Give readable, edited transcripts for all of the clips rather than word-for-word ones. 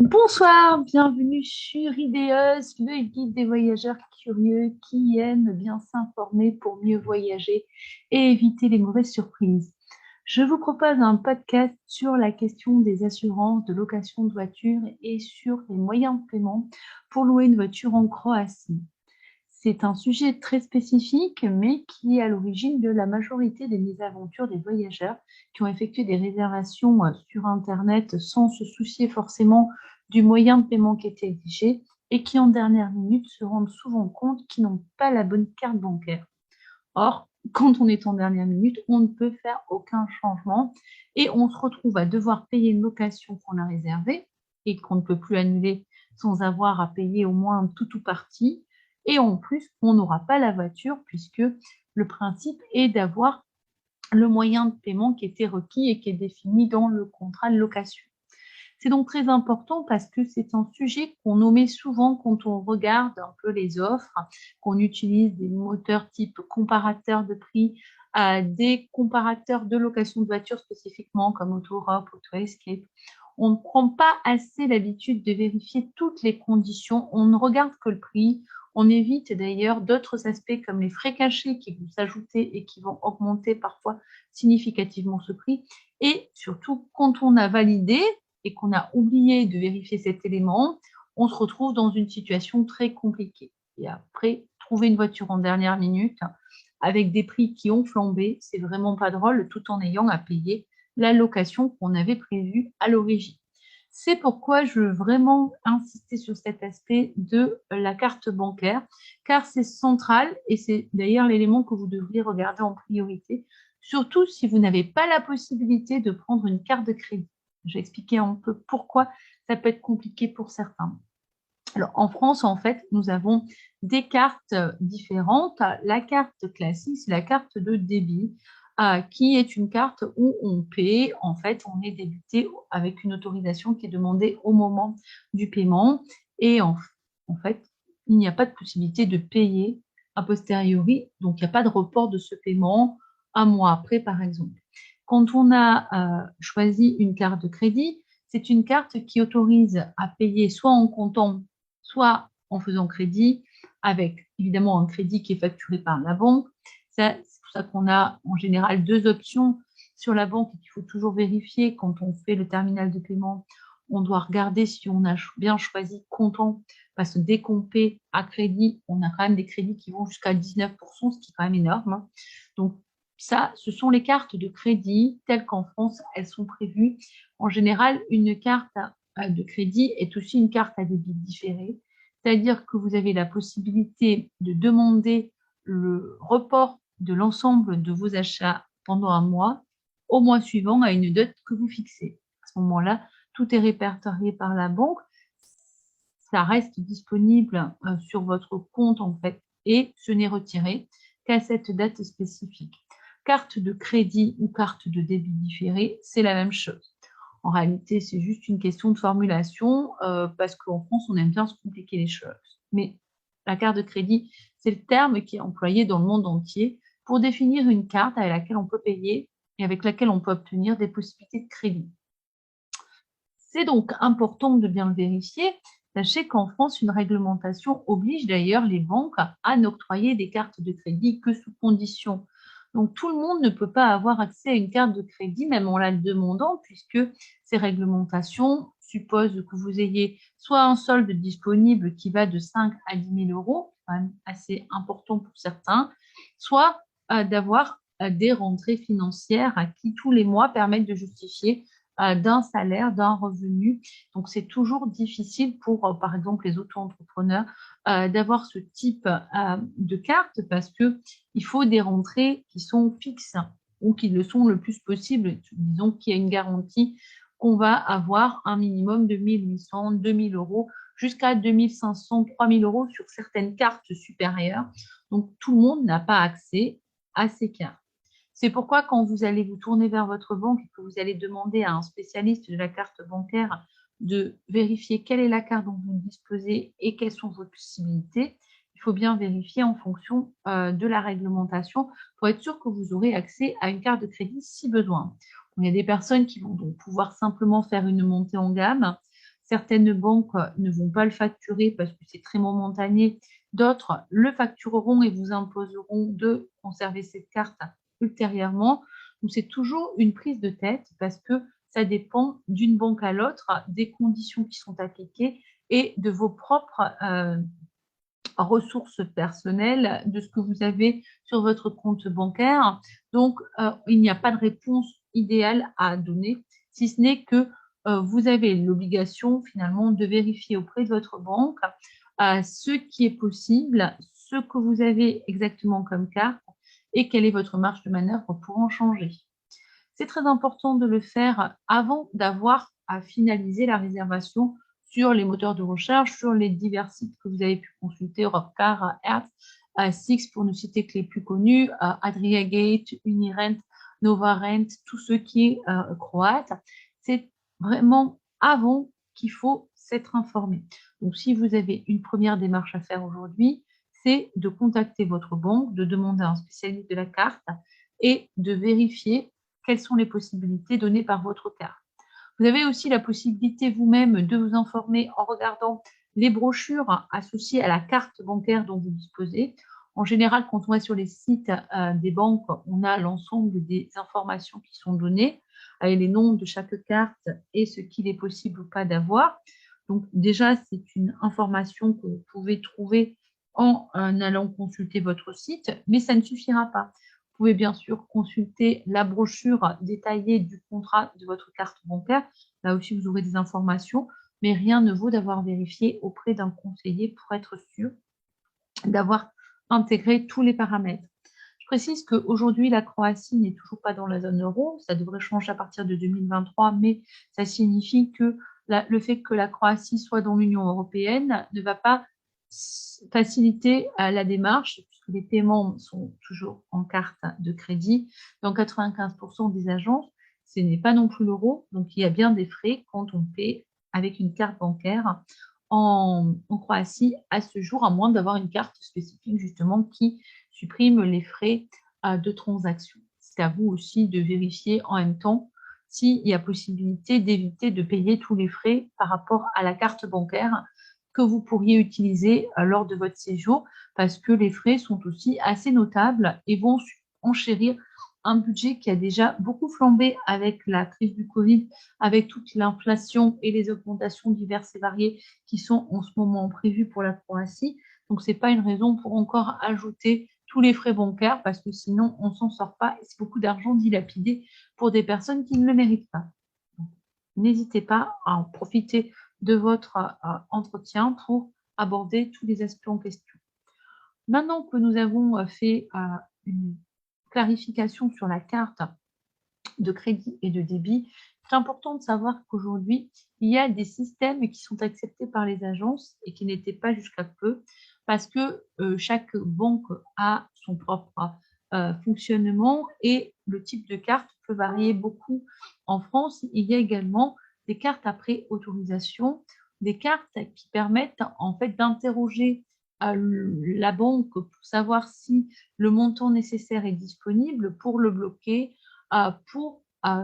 Bonsoir, bienvenue sur Ideos, le guide des voyageurs curieux qui aiment bien s'informer pour mieux voyager et éviter les mauvaises surprises. Je vous propose un podcast sur la question des assurances de location de voiture et sur les moyens de paiement pour louer une voiture en Croatie. C'est un sujet très spécifique, mais qui est à l'origine de la majorité des mésaventures des voyageurs qui ont effectué des réservations sur Internet sans se soucier forcément du moyen de paiement qui était exigé et qui, en dernière minute, se rendent souvent compte qu'ils n'ont pas la bonne carte bancaire. Or, quand on est en dernière minute, on ne peut faire aucun changement et on se retrouve à devoir payer une location qu'on a réservée et qu'on ne peut plus annuler sans avoir à payer au moins tout ou partie. Et en plus, on n'aura pas la voiture puisque le principe est d'avoir le moyen de paiement qui était requis et qui est défini dans le contrat de location. C'est donc très important parce que c'est un sujet qu'on omet souvent quand on regarde un peu les offres, qu'on utilise des moteurs type comparateur de prix, des comparateurs de location de voiture spécifiquement comme AutoEurope, AutoEscape. On ne prend pas assez l'habitude de vérifier toutes les conditions, on ne regarde que le prix, on évite d'ailleurs d'autres aspects comme les frais cachés qui vont s'ajouter et qui vont augmenter parfois significativement ce prix. Et surtout, quand on a validé, et qu'on a oublié de vérifier cet élément, on se retrouve dans une situation très compliquée. Et après, trouver une voiture en dernière minute avec des prix qui ont flambé, c'est vraiment pas drôle tout en ayant à payer la location qu'on avait prévue à l'origine. C'est pourquoi je veux vraiment insister sur cet aspect de la carte bancaire, car c'est central et c'est d'ailleurs l'élément que vous devriez regarder en priorité, surtout si vous n'avez pas la possibilité de prendre une carte de crédit. J'ai expliqué un peu pourquoi ça peut être compliqué pour certains. Alors, en France, en fait, nous avons des cartes différentes. La carte classique, c'est la carte de débit, qui est une carte où on paie. En fait, on est débité avec une autorisation qui est demandée au moment du paiement. Et en fait, il n'y a pas de possibilité de payer a posteriori. Donc, il n'y a pas de report de ce paiement un mois après, par exemple. Quand on a choisi une carte de crédit, c'est une carte qui autorise à payer soit en comptant, soit en faisant crédit, avec évidemment un crédit qui est facturé par la banque. C'est pour ça qu'on a en général deux options sur la banque et qu'il faut toujours vérifier quand on fait le terminal de paiement. On doit regarder si on a bien choisi comptant, parce que dès qu'on paie à crédit, on a quand même des crédits qui vont jusqu'à 19%, ce qui est quand même énorme. Donc, ça, ce sont les cartes de crédit telles qu'en France, elles sont prévues. En général, une carte de crédit est aussi une carte à débit différé, c'est-à-dire que vous avez la possibilité de demander le report de l'ensemble de vos achats pendant un mois au mois suivant à une date que vous fixez. À ce moment-là, tout est répertorié par la banque, ça reste disponible sur votre compte en fait et ce n'est retiré qu'à cette date spécifique. Carte de crédit ou carte de débit différé, c'est la même chose. En réalité, c'est juste une question de formulation parce qu'en France, on aime bien se compliquer les choses. Mais la carte de crédit, c'est le terme qui est employé dans le monde entier pour définir une carte avec laquelle on peut payer et avec laquelle on peut obtenir des possibilités de crédit. C'est donc important de bien le vérifier. Sachez qu'en France, une réglementation oblige d'ailleurs les banques à n'octroyer des cartes de crédit que sous condition. Donc tout le monde ne peut pas avoir accès à une carte de crédit, même en la demandant, puisque ces réglementations supposent que vous ayez soit un solde disponible qui va de 5 à 10 000 euros, quand même assez important pour certains, soit d'avoir des rentrées financières qui tous les mois permettent de justifier d'un salaire, d'un revenu. Donc, c'est toujours difficile pour, par exemple, les auto-entrepreneurs d'avoir ce type de carte parce qu'il faut des rentrées qui sont fixes ou qui le sont le plus possible. Disons qu'il y a une garantie qu'on va avoir un minimum de 1 800, 2 000 euros jusqu'à 2 500, 3 000 euros sur certaines cartes supérieures. Donc, tout le monde n'a pas accès à ces cartes. C'est pourquoi quand vous allez vous tourner vers votre banque et que vous allez demander à un spécialiste de la carte bancaire de vérifier quelle est la carte dont vous disposez et quelles sont vos possibilités, il faut bien vérifier en fonction de la réglementation pour être sûr que vous aurez accès à une carte de crédit si besoin. Il y a des personnes qui vont donc pouvoir simplement faire une montée en gamme. Certaines banques ne vont pas le facturer parce que c'est très momentané. D'autres le factureront et vous imposeront de conserver cette carte ultérieurement. Donc, c'est toujours une prise de tête parce que ça dépend d'une banque à l'autre, des conditions qui sont appliquées et de vos propres ressources personnelles, de ce que vous avez sur votre compte bancaire. Donc, il n'y a pas de réponse idéale à donner, si ce n'est que vous avez l'obligation finalement de vérifier auprès de votre banque ce qui est possible, ce que vous avez exactement comme carte et quelle est votre marge de manœuvre pour en changer. C'est très important de le faire avant d'avoir à finaliser la réservation sur les moteurs de recherche, sur les divers sites que vous avez pu consulter, Europcar, Hertz, Six, pour ne citer que les plus connus, Adriagate, Unirent, Novarent, tout ce qui est croate. C'est vraiment avant qu'il faut s'être informé. Donc, si vous avez une première démarche à faire aujourd'hui, c'est de contacter votre banque, de demander à un spécialiste de la carte et de vérifier quelles sont les possibilités données par votre carte. Vous avez aussi la possibilité vous-même de vous informer en regardant les brochures associées à la carte bancaire dont vous disposez. En général, quand on va sur les sites des banques, on a l'ensemble des informations qui sont données, avec les noms de chaque carte et ce qu'il est possible ou pas d'avoir. Donc déjà, c'est une information que vous pouvez trouver en allant consulter votre site, mais ça ne suffira pas. Vous pouvez bien sûr consulter la brochure détaillée du contrat de votre carte bancaire. Là aussi, vous aurez des informations, mais rien ne vaut d'avoir vérifié auprès d'un conseiller pour être sûr d'avoir intégré tous les paramètres. Je précise qu'aujourd'hui, la Croatie n'est toujours pas dans la zone euro. Ça devrait changer à partir de 2023, mais ça signifie que le fait que la Croatie soit dans l'Union européenne ne va pas faciliter la démarche, puisque les paiements sont toujours en carte de crédit. Dans 95% des agences, ce n'est pas non plus l'euro, donc il y a bien des frais quand on paie avec une carte bancaire en Croatie à ce jour, à moins d'avoir une carte spécifique justement qui supprime les frais de transaction. C'est à vous aussi de vérifier en même temps s'il y a possibilité d'éviter de payer tous les frais par rapport à la carte bancaire que vous pourriez utiliser lors de votre séjour, parce que les frais sont aussi assez notables et vont enchérir un budget qui a déjà beaucoup flambé avec la crise du Covid, avec toute l'inflation et les augmentations diverses et variées qui sont en ce moment prévues pour la Croatie. Donc, ce n'est pas une raison pour encore ajouter tous les frais bancaires, parce que sinon, on ne s'en sort pas et c'est beaucoup d'argent dilapidé pour des personnes qui ne le méritent pas. N'hésitez pas à en profiter de votre entretien pour aborder tous les aspects en question. Maintenant que nous avons fait une clarification sur la carte de crédit et de débit, c'est important de savoir qu'aujourd'hui, il y a des systèmes qui sont acceptés par les agences et qui n'étaient pas jusqu'à peu, parce que chaque banque a son propre fonctionnement et le type de carte peut varier beaucoup. En France, il y a également des cartes après autorisation, des cartes qui permettent en fait d'interroger la banque pour savoir si le montant nécessaire est disponible pour le bloquer, pour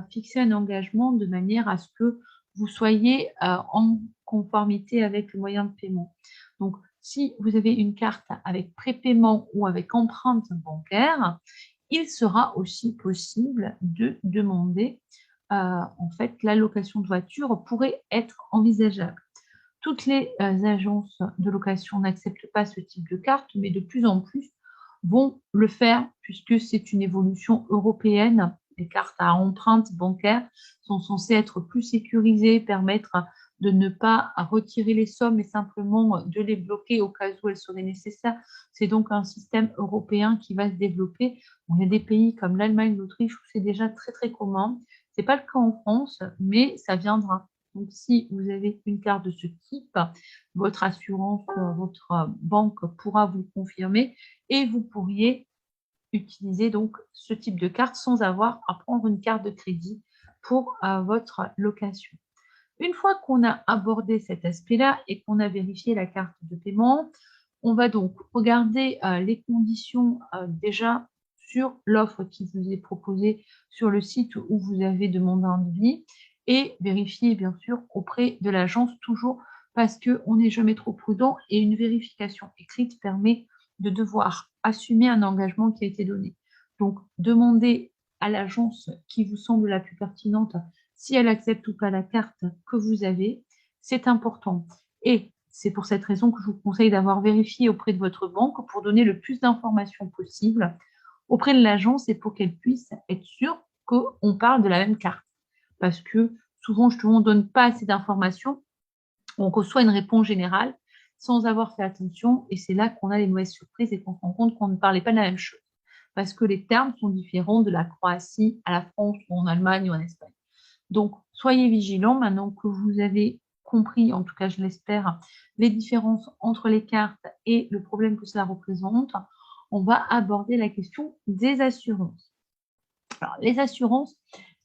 fixer un engagement de manière à ce que vous soyez en conformité avec le moyen de paiement. Donc, si vous avez une carte avec prépaiement ou avec empreinte bancaire, il sera aussi possible de demander en fait l'allocation de voiture pourrait être envisageable. Toutes les agences de location n'acceptent pas ce type de carte, mais de plus en plus vont le faire puisque c'est une évolution européenne. Les cartes à empreinte bancaire sont censées être plus sécurisées, permettre de ne pas retirer les sommes et simplement de les bloquer au cas où elles seraient nécessaires. C'est donc un système européen qui va se développer. Il y a des pays comme l'Allemagne, l'Autriche où c'est déjà très très commun. Ce n'est pas le cas en France, mais ça viendra. Donc, si vous avez une carte de ce type, votre assurance, votre banque pourra vous le confirmer et vous pourriez utiliser donc ce type de carte sans avoir à prendre une carte de crédit pour votre location. Une fois qu'on a abordé cet aspect-là et qu'on a vérifié la carte de paiement, on va donc regarder les conditions déjà sur l'offre qui vous est proposée sur le site où vous avez demandé un devis et vérifiez bien sûr auprès de l'agence toujours parce qu'on n'est jamais trop prudent et une vérification écrite permet de devoir assumer un engagement qui a été donné. Donc, demandez à l'agence qui vous semble la plus pertinente si elle accepte ou pas la carte que vous avez. C'est important. Et c'est pour cette raison que je vous conseille d'avoir vérifié auprès de votre banque pour donner le plus d'informations possible auprès de l'agence et pour qu'elle puisse être sûre qu'on parle de la même carte. Parce que souvent, justement, on ne donne pas assez d'informations, on reçoit une réponse générale sans avoir fait attention et c'est là qu'on a les mauvaises surprises et qu'on se rend compte qu'on ne parlait pas de la même chose. Parce que les termes sont différents de la Croatie à la France ou en Allemagne ou en Espagne. Donc, soyez vigilants maintenant que vous avez compris, en tout cas je l'espère, les différences entre les cartes et le problème que cela représente. On va aborder la question des assurances. Alors, les assurances,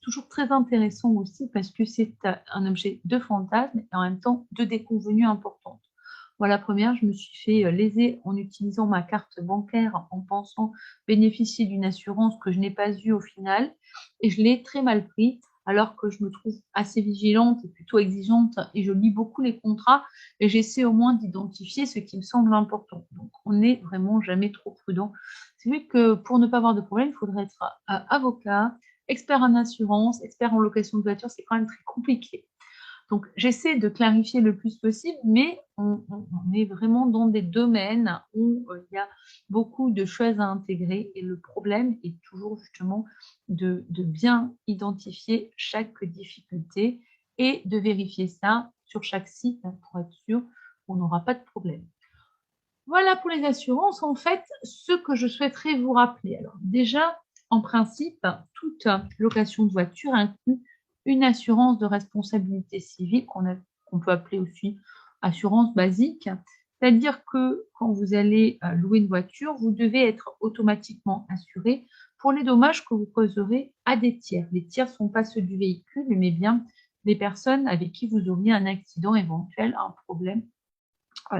toujours très intéressant aussi parce que c'est un objet de fantasme et en même temps de déconvenue importante. Moi, la première, je me suis fait léser en utilisant ma carte bancaire en pensant bénéficier d'une assurance que je n'ai pas eue au final et je l'ai très mal pris alors que je me trouve assez vigilante et plutôt exigeante et je lis beaucoup les contrats et j'essaie au moins d'identifier ce qui me semble important. Donc, on n'est vraiment jamais trop prudent. C'est vrai que pour ne pas avoir de problème, il faudrait être avocat, expert en assurance, expert en location de voiture, c'est quand même très compliqué. Donc, j'essaie de clarifier le plus possible, mais on est vraiment dans des domaines où il y a beaucoup de choses à intégrer et le problème est toujours justement de bien identifier chaque difficulté et de vérifier ça sur chaque site pour être sûr qu'on n'aura pas de problème. Voilà pour les assurances. En fait, ce que je souhaiterais vous rappeler. Alors, déjà, en principe, toute location de voiture inclut une assurance de responsabilité civile qu'on peut appeler aussi assurance basique. C'est-à-dire que quand vous allez louer une voiture, vous devez être automatiquement assuré pour les dommages que vous causerez à des tiers. Les tiers ne sont pas ceux du véhicule, mais bien des personnes avec qui vous auriez un accident éventuel, un problème.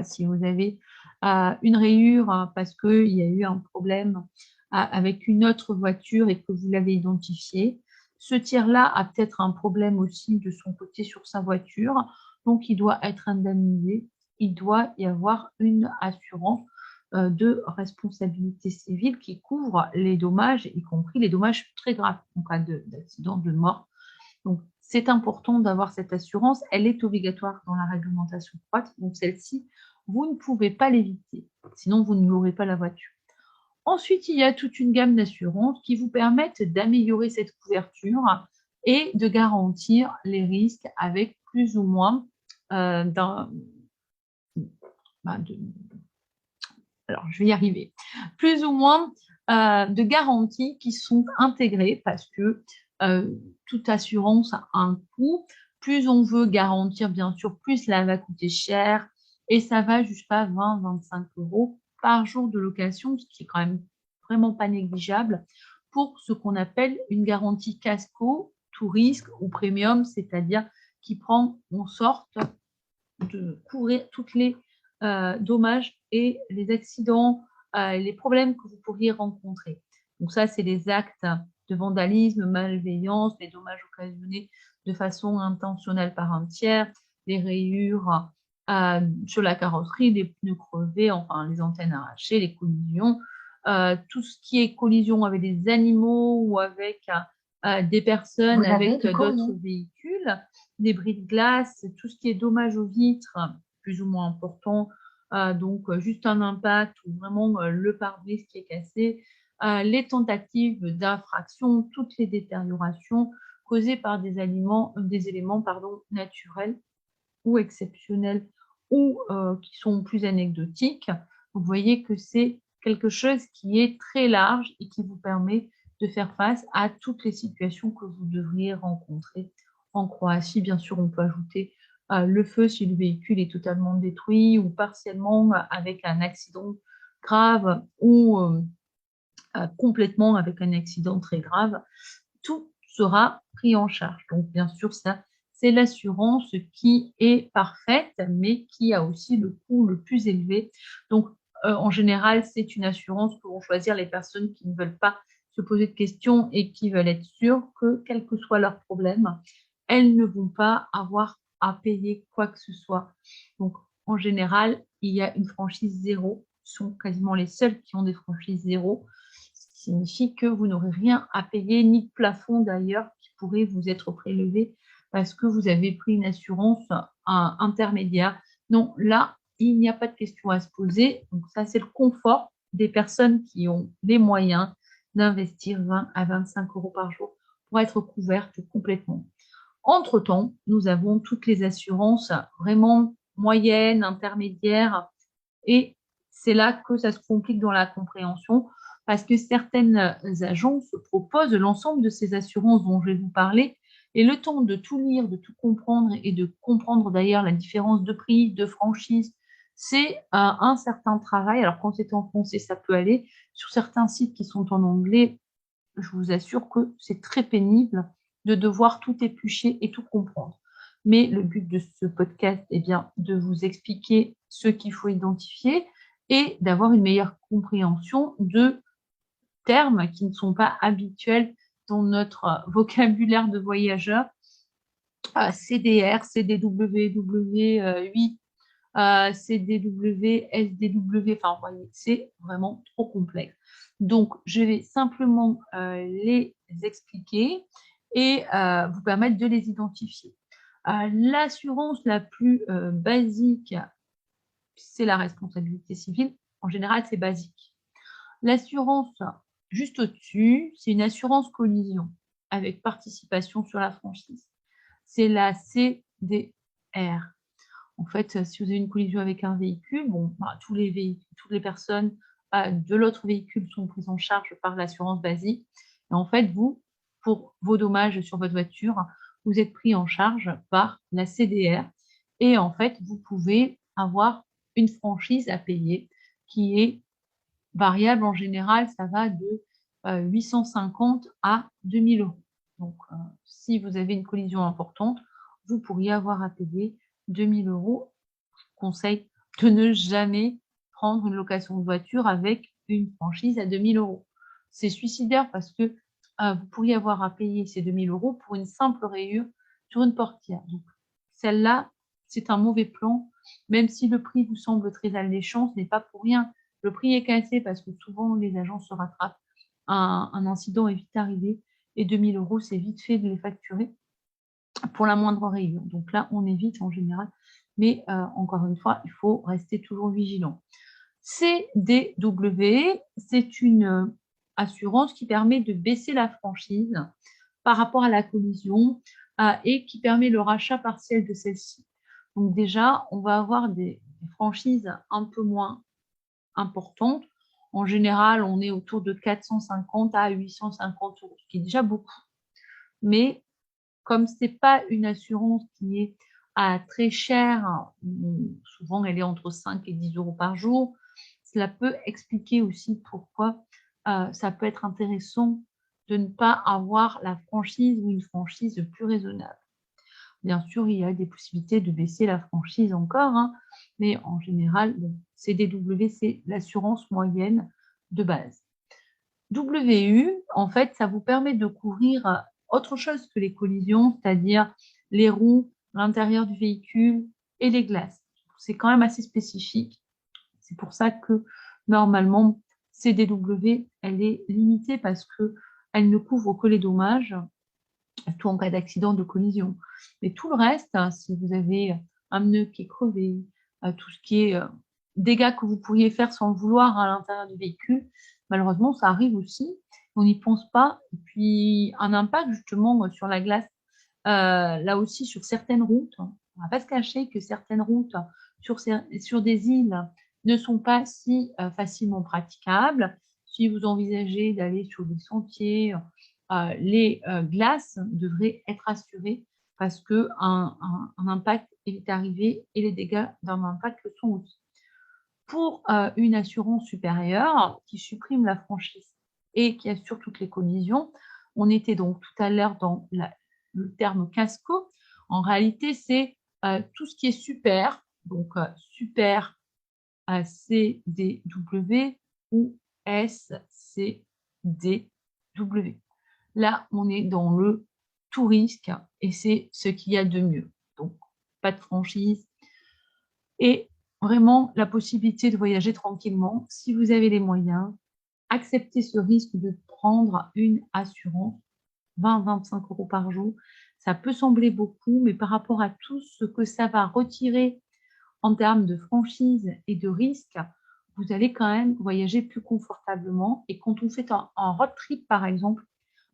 Si vous avez une rayure parce qu'il y a eu un problème avec une autre voiture et que vous l'avez identifié, ce tiers-là a peut-être un problème aussi de son côté sur sa voiture, donc il doit être indemnisé. Il doit y avoir une assurance de responsabilité civile qui couvre les dommages, y compris les dommages très graves en cas d'accident, de mort. Donc, c'est important d'avoir cette assurance. Elle est obligatoire dans la réglementation croate. Donc, celle-ci, vous ne pouvez pas l'éviter. Sinon, vous ne louerez pas la voiture. Ensuite, il y a toute une gamme d'assurances qui vous permettent d'améliorer cette couverture et de garantir les risques avec plus ou moins alors, je vais y arriver. Plus ou moins de garanties qui sont intégrées parce que toute assurance a un coût. Plus on veut garantir, bien sûr, plus cela va coûter cher et ça va jusqu'à 20-25 € par jour de location, ce qui est quand même vraiment pas négligeable pour ce qu'on appelle une garantie casco, tout risque ou premium, c'est-à-dire qui prend en sorte de couvrir toutes les dommages et les accidents, les problèmes que vous pourriez rencontrer. Donc ça, c'est les actes de vandalisme, malveillance, les dommages occasionnés de façon intentionnelle par un tiers, les rayures sur la carrosserie, les pneus crevés, enfin les antennes arrachées, les collisions, tout ce qui est collision avec des animaux ou avec des personnes, avec d'autres véhicules, des bris de glace, tout ce qui est dommage aux vitres, plus ou moins important, donc juste un impact ou vraiment le pare-brise qui est cassé, les tentatives d'infraction, toutes les détériorations causées par des éléments naturels ou exceptionnels ou qui sont plus anecdotiques. Vous voyez que c'est quelque chose qui est très large et qui vous permet de faire face à toutes les situations que vous devriez rencontrer en Croatie. Bien sûr, on peut ajouter le feu si le véhicule est totalement détruit ou partiellement avec un accident grave ou complètement avec un accident très grave. Tout sera pris en charge. Donc, bien sûr, ça, c'est l'assurance qui est parfaite, mais qui a aussi le coût le plus élevé. Donc, en général, c'est une assurance que vont choisir les personnes qui ne veulent pas se poser de questions et qui veulent être sûres que, quel que soit leur problème, elles ne vont pas avoir à payer quoi que ce soit. Donc, en général, il y a une franchise zéro. Ce sont quasiment les seuls qui ont des franchises zéro. Ce qui signifie que vous n'aurez rien à payer, ni de plafond d'ailleurs, qui pourrait vous être prélevé parce que vous avez pris une assurance intermédiaire. Non, là, il n'y a pas de question à se poser. Donc, ça, c'est le confort des personnes qui ont les moyens d'investir 20 à 25 euros par jour pour être couvertes complètement. Entre-temps, nous avons toutes les assurances vraiment moyennes, intermédiaires, et c'est là que ça se complique dans la compréhension parce que certaines agences proposent l'ensemble de ces assurances dont je vais vous parler et le temps de tout lire, de tout comprendre et de comprendre d'ailleurs la différence de prix, de franchise, c'est un certain travail. Alors quand c'est en français, ça peut aller. Sur certains sites qui sont en anglais, je vous assure que c'est très pénible de devoir tout éplucher et tout comprendre. Mais le but de ce podcast est bien de vous expliquer ce qu'il faut identifier et d'avoir une meilleure compréhension de termes qui ne sont pas habituels dans notre vocabulaire de voyageur. CDR, CDW, W8, CDW, SDW, enfin, vous voyez, c'est vraiment trop complexe. Donc, je vais simplement les expliquer et vous permettre de les identifier. L'assurance la plus basique, c'est la responsabilité civile. En général, c'est basique. L'assurance juste au-dessus, c'est une assurance collision avec participation sur la franchise. C'est la CDR. En fait, si vous avez une collision avec un véhicule, bon, bah, toutes les personnes de l'autre véhicule sont prises en charge par l'assurance basique. Et en fait, vous, pour vos dommages sur votre voiture, vous êtes pris en charge par la CDR. Et en fait, vous pouvez avoir une franchise à payer qui est variable. En général, ça va de 850 à 2000 euros. Donc, si vous avez une collision importante, vous pourriez avoir à payer 2000 euros. Je vous conseille de ne jamais prendre une location de voiture avec une franchise à 2000 euros. C'est suicidaire parce que vous pourriez avoir à payer ces 2000 euros pour une simple rayure sur une portière. Donc, celle-là, c'est un mauvais plan, même si le prix vous semble très alléchant, ce n'est pas pour rien. Le prix est cassé parce que souvent les agents se rattrapent. Un incident est vite arrivé et 2000 euros, c'est vite fait de les facturer pour la moindre rayure. Donc là, on évite en général. Mais encore une fois, il faut rester toujours vigilant. CDW, c'est une assurance qui permet de baisser la franchise par rapport à la collision et qui permet le rachat partiel de celle-ci. Donc déjà, on va avoir des franchises un peu moins importantes. En général, on est autour de 450 à 850 euros, ce qui est déjà beaucoup. Mais comme ce n'est pas une assurance qui est très chère, souvent elle est entre 5 et 10 euros par jour, cela peut expliquer aussi pourquoi ça peut être intéressant de ne pas avoir la franchise ou une franchise plus raisonnable. Bien sûr, il y a des possibilités de baisser la franchise encore, hein, mais en général, bon, CDW, c'est l'assurance moyenne de base. WU, en fait, ça vous permet de couvrir autre chose que les collisions, c'est-à-dire les roues, l'intérieur du véhicule et les glaces. C'est quand même assez spécifique. C'est pour ça que normalement, CDW, elle est limitée parce qu'elle ne couvre que les dommages, tout en cas d'accident de collision. Mais tout le reste, hein, si vous avez un pneu qui est crevé, tout ce qui est dégâts que vous pourriez faire sans le vouloir à l'intérieur du véhicule, malheureusement, ça arrive aussi. On n'y pense pas. Et puis, un impact justement sur la glace, là aussi sur certaines routes. On ne va pas se cacher que certaines routes sur des îles ne sont pas si facilement praticables. Si vous envisagez d'aller sur des sentiers, les glaces devraient être assurées parce qu'un impact est arrivé et les dégâts d'un impact le sont aussi. Pour une assurance supérieure qui supprime la franchise et qui assure toutes les collisions, on était donc tout à l'heure dans le terme casco. En réalité, c'est tout ce qui est super, donc super CDW ou SCDW. Là, on est dans le tout risque et c'est ce qu'il y a de mieux. Donc, pas de franchise et vraiment la possibilité de voyager tranquillement si vous avez les moyens. Acceptez ce risque de prendre une assurance 20-25 € par jour. Ça peut sembler beaucoup, mais par rapport à tout ce que ça va retirer en termes de franchise et de risque, vous allez quand même voyager plus confortablement. Et quand on fait un road trip, par exemple,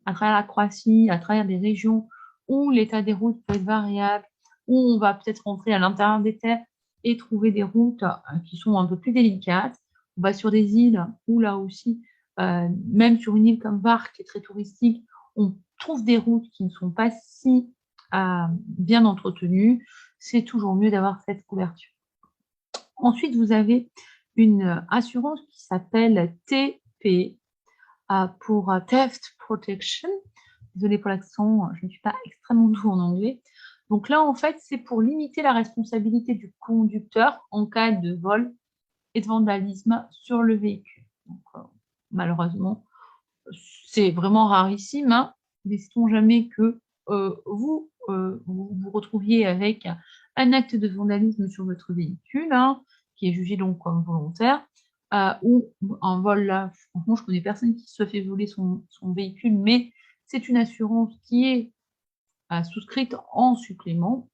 à travers la Croatie, à travers des régions où l'état des routes peut être variable, où on va peut-être rentrer à l'intérieur des terres et trouver des routes qui sont un peu plus délicates. On va sur des îles où là aussi, même sur une île comme Var, qui est très touristique, on trouve des routes qui ne sont pas si bien entretenues. C'est toujours mieux d'avoir cette couverture. Ensuite, vous avez une assurance qui s'appelle TP pour Theft Protection. Désolée pour l'accent, je ne suis pas extrêmement douée en anglais. Donc là, en fait, c'est pour limiter la responsabilité du conducteur en cas de vol et de vandalisme sur le véhicule. Donc, malheureusement, c'est vraiment rarissime, hein, mais sait-on jamais que vous vous retrouviez avec un acte de vandalisme sur votre véhicule, hein, qui est jugé donc comme volontaire, ou un vol là, franchement, je connais personne qui se fait voler son véhicule, mais c'est une assurance qui est souscrite en supplément.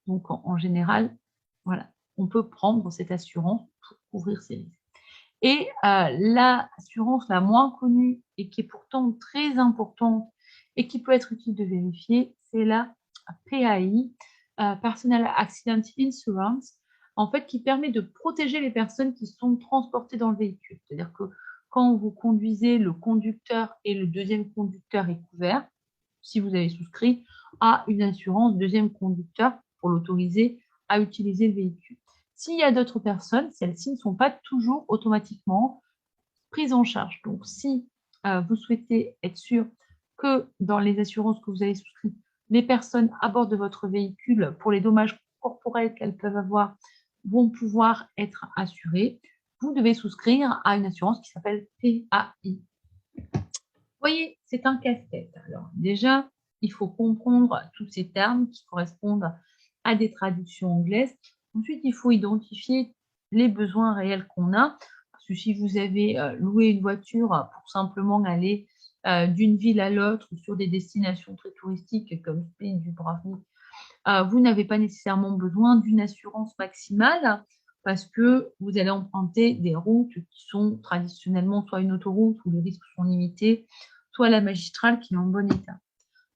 Donc en général, voilà, on peut prendre cette assurance pour couvrir ces risques. Et l'assurance la moins connue et qui est pourtant très importante et qui peut être utile de vérifier, c'est la PAI, Personal Accident Insurance, en fait, qui permet de protéger les personnes qui sont transportées dans le véhicule. C'est-à-dire que quand vous conduisez, le conducteur et le deuxième conducteur est couvert, si vous avez souscrit à une assurance deuxième conducteur pour l'autoriser à utiliser le véhicule. S'il y a d'autres personnes, celles-ci ne sont pas toujours automatiquement prises en charge. Donc, si vous souhaitez être sûr que dans les assurances que vous avez souscrites, les personnes à bord de votre véhicule, pour les dommages corporels qu'elles peuvent avoir, vont pouvoir être assurées, vous devez souscrire à une assurance qui s'appelle PAI. Vous voyez, c'est un casse-tête. Alors déjà, il faut comprendre tous ces termes qui correspondent à des traductions anglaises. Ensuite, il faut identifier les besoins réels qu'on a. Parce que si vous avez loué une voiture pour simplement aller d'une ville à l'autre sur des destinations très touristiques comme Split, Dubrovnik, vous n'avez pas nécessairement besoin d'une assurance maximale parce que vous allez emprunter des routes qui sont traditionnellement soit une autoroute où les risques sont limités, soit la magistrale qui est en bon état.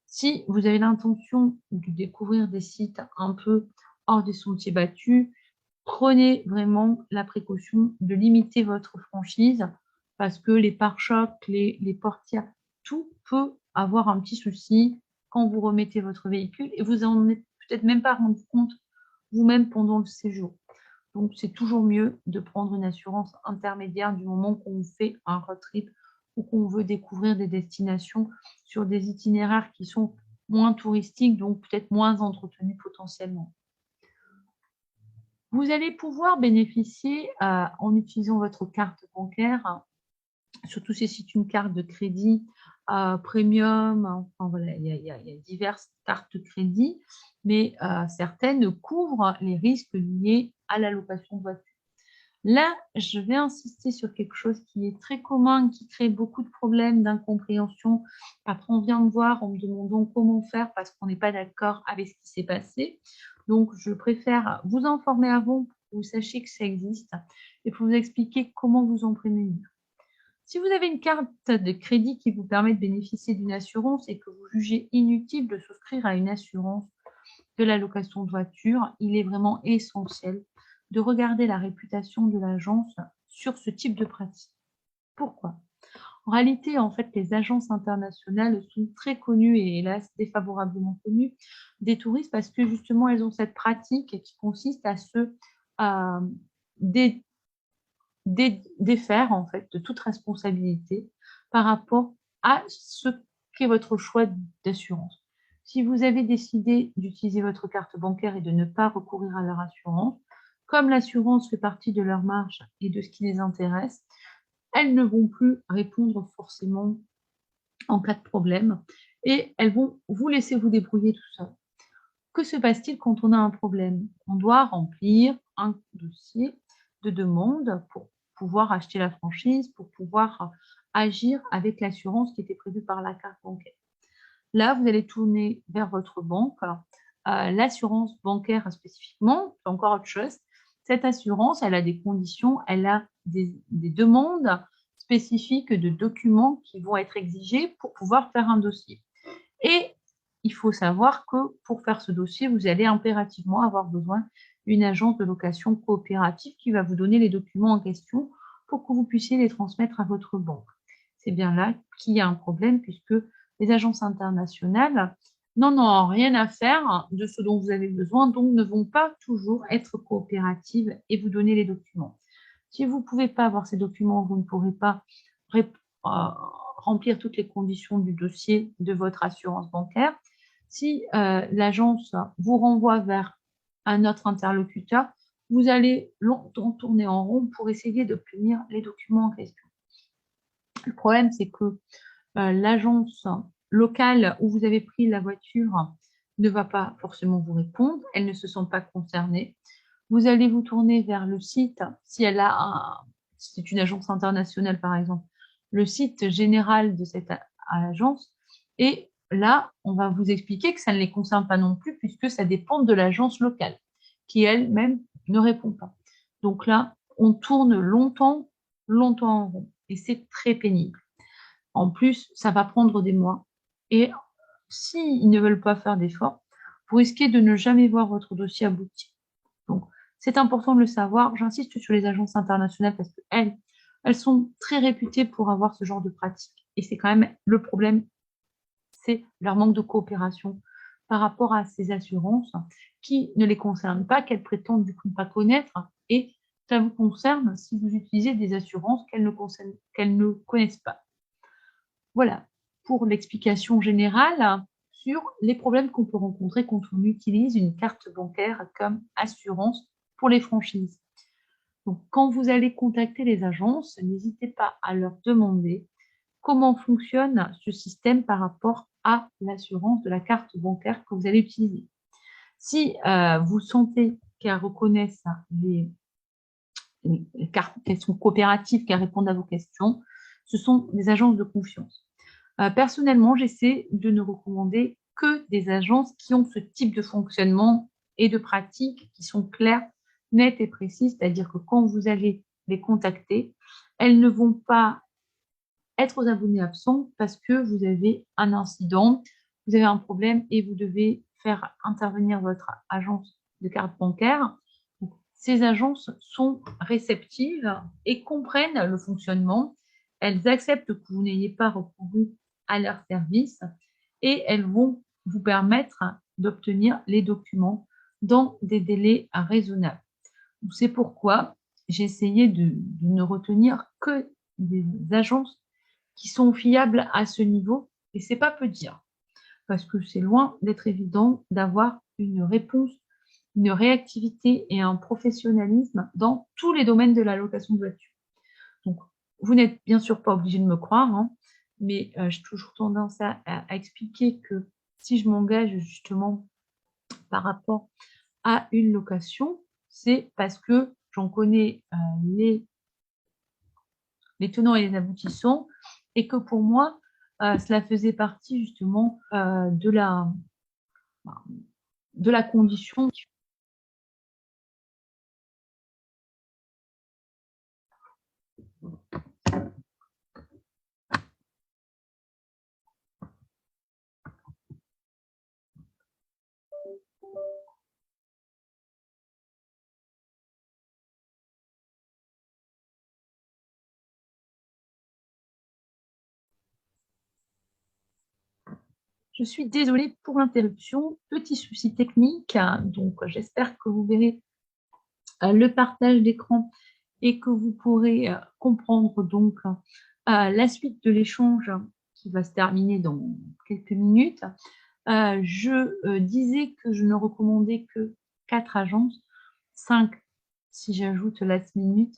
Si vous avez l'intention de découvrir des sites un peu hors des sentiers battus, prenez vraiment la précaution de limiter votre franchise parce que les pare-chocs, les portières, tout peut avoir un petit souci quand vous remettez votre véhicule et vous en êtes peut-être même pas rendu compte vous-même pendant le séjour. Donc, c'est toujours mieux de prendre une assurance intermédiaire du moment qu'on fait un road trip ou qu'on veut découvrir des destinations sur des itinéraires qui sont moins touristiques, donc peut-être moins entretenus potentiellement. Vous allez pouvoir bénéficier, en utilisant votre carte bancaire, surtout si c'est une carte de crédit premium, enfin voilà, il y a diverses cartes de crédit, mais certaines couvrent les risques liés à la location de voiture. Là, je vais insister sur quelque chose qui est très commun, qui crée beaucoup de problèmes, d'incompréhension. Après, on vient me voir en me demandant comment faire parce qu'on n'est pas d'accord avec ce qui s'est passé. Donc, je préfère vous informer avant pour que vous sachiez que ça existe et pour vous expliquer comment vous en prémunir. Si vous avez une carte de crédit qui vous permet de bénéficier d'une assurance et que vous jugez inutile de souscrire à une assurance de la location de voiture, il est vraiment essentiel de regarder la réputation de l'agence sur ce type de pratique. Pourquoi? En réalité, en fait, les agences internationales sont très connues et hélas défavorablement connues des touristes parce que justement, elles ont cette pratique qui consiste à se défaire en fait de toute responsabilité par rapport à ce qu'est votre choix d'assurance. Si vous avez décidé d'utiliser votre carte bancaire et de ne pas recourir à leur assurance, comme l'assurance fait partie de leur marge et de ce qui les intéresse, elles ne vont plus répondre forcément en cas de problème et elles vont vous laisser vous débrouiller tout seul. Que se passe-t-il quand on a un problème? On doit remplir un dossier de demande pour pouvoir acheter la franchise, pour pouvoir agir avec l'assurance qui était prévue par la carte bancaire. Là, vous allez tourner vers votre banque, l'assurance bancaire spécifiquement, c'est encore autre chose. Cette assurance, elle a des conditions, elle a des demandes spécifiques de documents qui vont être exigés pour pouvoir faire un dossier. Et il faut savoir que pour faire ce dossier, vous allez impérativement avoir besoin d'une agence de location coopérative qui va vous donner les documents en question pour que vous puissiez les transmettre à votre banque. C'est bien là qu'il y a un problème puisque les agences internationales n'en ont rien à faire de ce dont vous avez besoin, donc ne vont pas toujours être coopératives et vous donner les documents. Si vous ne pouvez pas avoir ces documents, vous ne pourrez pas remplir toutes les conditions du dossier de votre assurance bancaire. Si l'agence vous renvoie vers un autre interlocuteur, vous allez longtemps tourner en rond pour essayer d'obtenir les documents en question. Le problème, c'est que l'agence locale où vous avez pris la voiture ne va pas forcément vous répondre, elles ne se sentent pas concernées. Vous allez vous tourner vers le site, si elle a c'est une agence internationale par exemple, le site général de cette agence, et là, on va vous expliquer que ça ne les concerne pas non plus, puisque ça dépend de l'agence locale, qui elle-même ne répond pas. Donc là, on tourne longtemps en rond, et c'est très pénible. En plus, ça va prendre des mois, et s'ils ne veulent pas faire d'efforts, vous risquez de ne jamais voir votre dossier aboutir. Donc, c'est important de le savoir. J'insiste sur les agences internationales parce qu'elles, elles sont très réputées pour avoir ce genre de pratique. Et c'est quand même le problème, c'est leur manque de coopération par rapport à ces assurances qui ne les concernent pas, qu'elles prétendent du coup ne pas connaître. Et ça vous concerne si vous utilisez des assurances qu'elles ne connaissent pas. Voilà pour l'explication générale sur les problèmes qu'on peut rencontrer quand on utilise une carte bancaire comme assurance pour les franchises. Donc, quand vous allez contacter les agences, n'hésitez pas à leur demander comment fonctionne ce système par rapport à l'assurance de la carte bancaire que vous allez utiliser. Si vous sentez qu'elles reconnaissent les cartes, qu'elles sont coopératives, qu'elles répondent à vos questions, ce sont des agences de confiance. Personnellement, j'essaie de ne recommander que des agences qui ont ce type de fonctionnement et de pratiques qui sont claires, nettes et précises, c'est-à-dire que quand vous allez les contacter, elles ne vont pas être aux abonnés absents parce que vous avez un incident, vous avez un problème et vous devez faire intervenir votre agence de carte bancaire. Donc, ces agences sont réceptives et comprennent le fonctionnement. Elles acceptent que vous n'ayez pas recouru à leur service et elles vont vous permettre d'obtenir les documents dans des délais raisonnables. C'est pourquoi j'ai essayé de ne retenir que des agences qui sont fiables à ce niveau, et c'est pas peu dire, parce que c'est loin d'être évident d'avoir une réponse, une réactivité et un professionnalisme dans tous les domaines de la location de voiture. Donc, vous n'êtes bien sûr pas obligé de me croire, hein, mais j'ai toujours tendance à expliquer que si je m'engage justement par rapport à une location, c'est parce que j'en connais les tenants et les aboutissants, et que pour moi, cela faisait partie justement de la condition. Je suis désolée pour l'interruption, petit souci technique, donc j'espère que vous verrez le partage d'écran et que vous pourrez comprendre donc la suite de l'échange qui va se terminer dans quelques minutes. Je disais que je ne recommandais que 4 agences, 5 si j'ajoute Last Minute,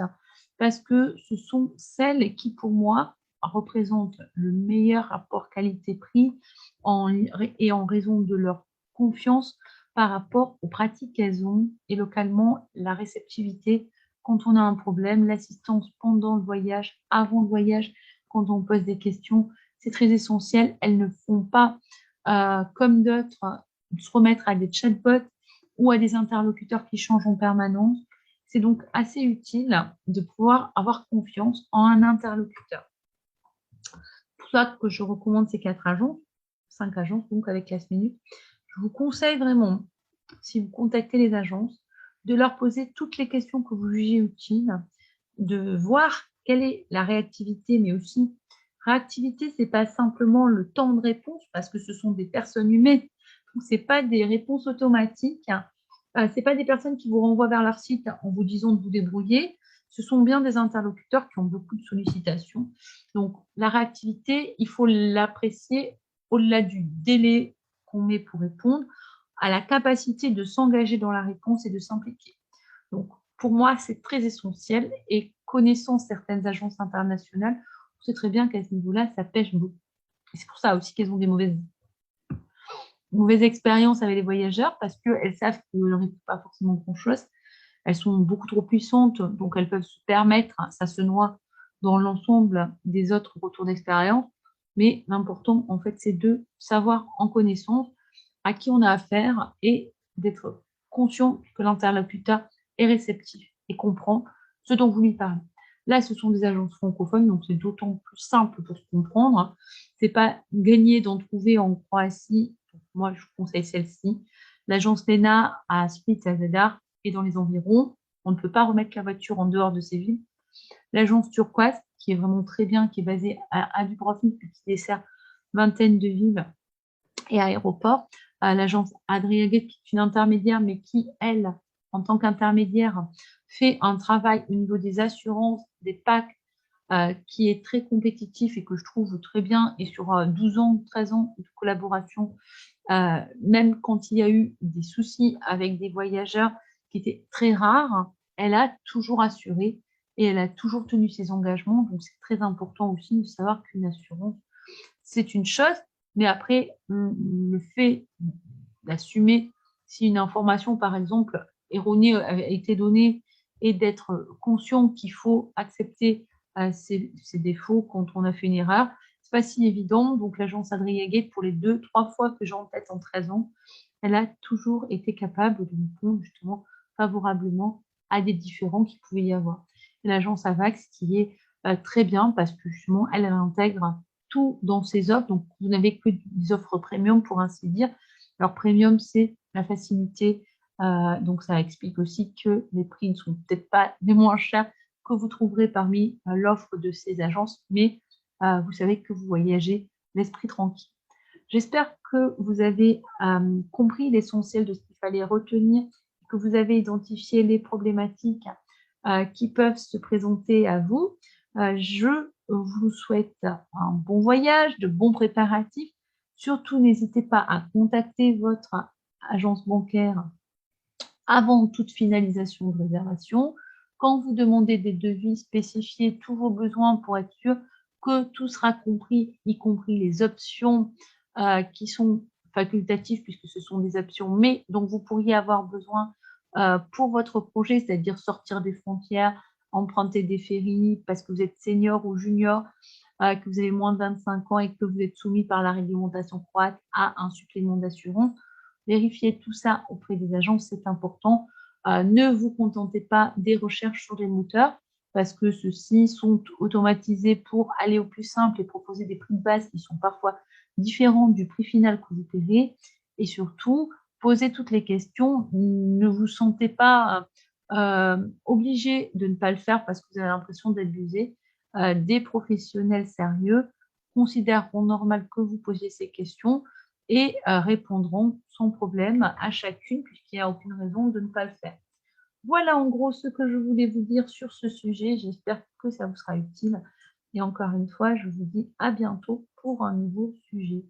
parce que ce sont celles qui, pour moi, représentent le meilleur rapport qualité-prix et en raison de leur confiance par rapport aux pratiques qu'elles ont et localement la réceptivité quand on a un problème, l'assistance pendant le voyage, avant le voyage, quand on pose des questions, c'est très essentiel. Elles ne font pas, comme d'autres, se remettre à des chatbots ou à des interlocuteurs qui changent en permanence. C'est donc assez utile de pouvoir avoir confiance en un interlocuteur. C'est pour ça que je recommande ces 4 agences, 5 agences, donc avec Last Minute. Je vous conseille vraiment, si vous contactez les agences, de leur poser toutes les questions que vous jugez utiles, de voir quelle est la réactivité, mais aussi, réactivité, ce n'est pas simplement le temps de réponse, parce que ce sont des personnes humaines, donc ce n'est pas des réponses automatiques, ce n'est pas des personnes qui vous renvoient vers leur site en vous disant de vous débrouiller, ce sont bien des interlocuteurs qui ont beaucoup de sollicitations. Donc, la réactivité, il faut l'apprécier au-delà du délai qu'on met pour répondre, à la capacité de s'engager dans la réponse et de s'impliquer. Donc, pour moi, c'est très essentiel et connaissant certaines agences internationales, on sait très bien qu'à ce niveau-là, ça pêche beaucoup. Et c'est pour ça aussi qu'elles ont des mauvaises expériences avec les voyageurs parce qu'elles savent qu'elles ne réussissent pas forcément grand-chose. Elles sont beaucoup trop puissantes, donc elles peuvent se permettre, ça se noie dans l'ensemble des autres retours d'expérience. Mais l'important, en fait, c'est de savoir en connaissance à qui on a affaire et d'être conscient que l'interlocuteur est réceptif et comprend ce dont vous lui parlez. Là, ce sont des agences francophones, donc c'est d'autant plus simple pour se comprendre. C'est pas gagné d'en trouver en Croatie. Moi, je vous conseille celle-ci. L'agence Lena à Split à Zadar et dans les environs. On ne peut pas remettre la voiture en dehors de ces villes. L'agence Turquoise, qui est vraiment très bien, qui est basée à Dubrovnik, qui dessert vingtaine de villes et aéroports. L'agence Adriagate, qui est une intermédiaire, mais qui, elle, en tant qu'intermédiaire, fait un travail au niveau des assurances, des packs, qui est très compétitif et que je trouve très bien. Et sur 12 ans, 13 ans de collaboration, même quand il y a eu des soucis avec des voyageurs qui étaient très rares, elle a toujours assuré et elle a toujours tenu ses engagements. Donc, c'est très important aussi de savoir qu'une assurance, c'est une chose, mais après, le fait d'assumer si une information, par exemple, erronée a été donnée et d'être conscient qu'il faut accepter ses défauts quand on a fait une erreur, c'est pas si évident. Donc, l'agence Adriagate, pour les 2-3 fois que j'ai en tête en 13 ans, elle a toujours été capable de répondre justement favorablement à des différends qu'il pouvait y avoir. L'agence Avax qui est très bien parce que justement, elle intègre tout dans ses offres. Donc, vous n'avez que des offres premium pour ainsi dire. Alors, premium, c'est la facilité. Donc, ça explique aussi que les prix ne sont peut-être pas les moins chers que vous trouverez parmi l'offre de ces agences, mais vous savez que vous voyagez l'esprit tranquille. J'espère que vous avez compris l'essentiel de ce qu'il fallait retenir, que vous avez identifié les problématiques qui peuvent se présenter à vous. Je vous souhaite un bon voyage, de bons préparatifs. Surtout, n'hésitez pas à contacter votre agence bancaire avant toute finalisation de réservation. Quand vous demandez des devis, spécifiez tous vos besoins pour être sûr que tout sera compris, y compris les options qui sont facultatives puisque ce sont des options, mais dont vous pourriez avoir besoin pour votre projet, c'est-à-dire sortir des frontières, emprunter des ferries parce que vous êtes senior ou junior, que vous avez moins de 25 ans et que vous êtes soumis par la réglementation croate à un supplément d'assurance. Vérifiez tout ça auprès des agences, c'est important. Ne vous contentez pas des recherches sur les moteurs parce que ceux-ci sont automatisés pour aller au plus simple et proposer des prix de base qui sont parfois différents du prix final que vous payez. Et surtout, posez toutes les questions. Ne vous sentez pas obligé de ne pas le faire parce que vous avez l'impression d'être abusé. Des professionnels sérieux considéreront normal que vous posiez ces questions et répondront sans problème à chacune puisqu'il n'y a aucune raison de ne pas le faire. Voilà en gros ce que je voulais vous dire sur ce sujet. J'espère que ça vous sera utile. Et encore une fois, je vous dis à bientôt pour un nouveau sujet.